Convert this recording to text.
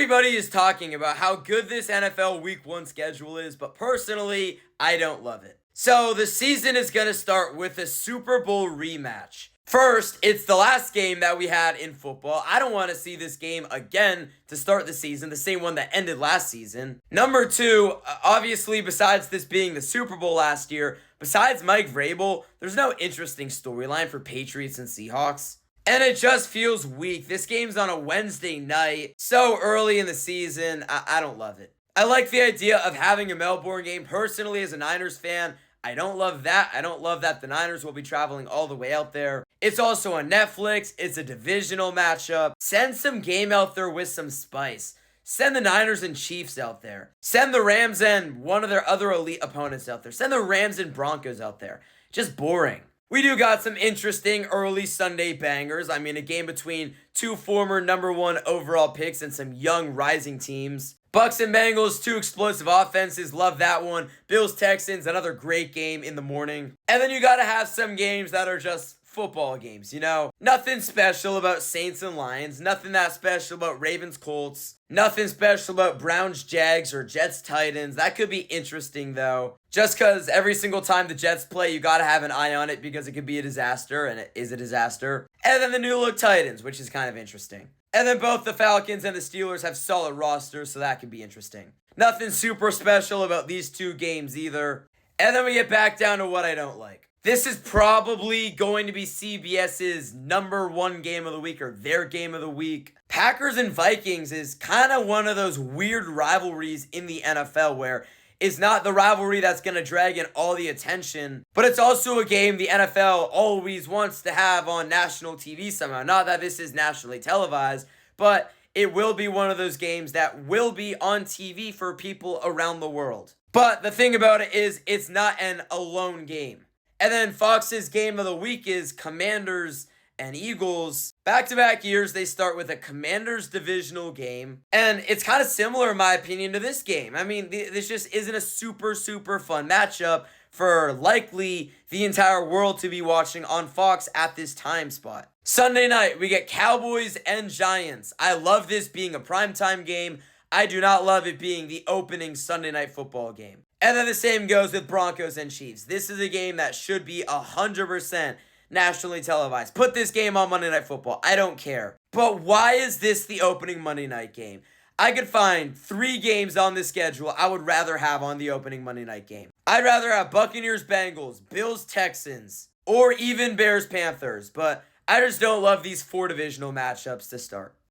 Everybody is talking about how good this NFL Week 1 schedule is, but personally, I don't love it. So the season is going to start with a Super Bowl rematch. First, it's the last game that we had in football. I don't want to see this game again to start the season, the same one that ended last season. Number two, obviously, besides this being the Super Bowl last year, besides Mike Vrabel, there's no interesting storyline for Patriots and Seahawks. And it just feels weak. This game's on a Wednesday night, so early in the season. I don't love it. I like the idea of having a Melbourne game. Personally, as a Niners fan, I don't love that. I don't love that the Niners will be traveling all the way out there. It's also on Netflix. It's a divisional matchup. Send some game out there with some spice. Send the Niners and Chiefs out there. Send the Rams and one of their other elite opponents out there. Send the Rams and Broncos out there. Just boring. We do got some interesting early Sunday bangers. I mean, a game between two former number one overall picks and some young rising teams. Bucks and Bengals, two explosive offenses. Love that one. Bills, Texans, another great game in the morning. And then you got to have some games that are just football games, you know? Nothing special about Saints and Lions. Nothing that special about Ravens, Colts. Nothing special about Browns, Jags, or Jets, Titans. That could be interesting, though. Just because every single time the Jets play, you got to have an eye on it because it could be a disaster, and it is a disaster. And then the new look Titans, which is kind of interesting. And then both the Falcons and the Steelers have solid rosters, so that could be interesting. Nothing super special about these two games either. And then we get back down to what I don't like. This is probably going to be CBS's number one game of the week, or their game of the week. Packers and Vikings is kind of one of those weird rivalries in the NFL where it's not the rivalry that's going to drag in all the attention, but it's also a game the NFL always wants to have on national TV somehow. Not that this is nationally televised, but it will be one of those games that will be on TV for people around the world. But the thing about it is, it's not an alone game. And then Fox's game of the week is Commanders and Eagles. Back-to-back years, they start with a Commanders divisional game. And it's kind of similar, in my opinion, to this game. I mean, this just isn't a super fun matchup for likely the entire world to be watching on Fox at this time spot. Sunday night, we get Cowboys and Giants. I love this being a primetime game. I do not love it being the opening Sunday night football game. And then the same goes with Broncos and Chiefs. This is a game that should be 100% nationally televised. Put this game on Monday Night Football. I don't care. But why is this the opening Monday night game? I could find 3 games on the schedule I would rather have on the opening Monday night game. I'd rather have Buccaneers, Bengals, Bills, Texans, or even Bears, Panthers. But I just don't love these 4 divisional matchups to start.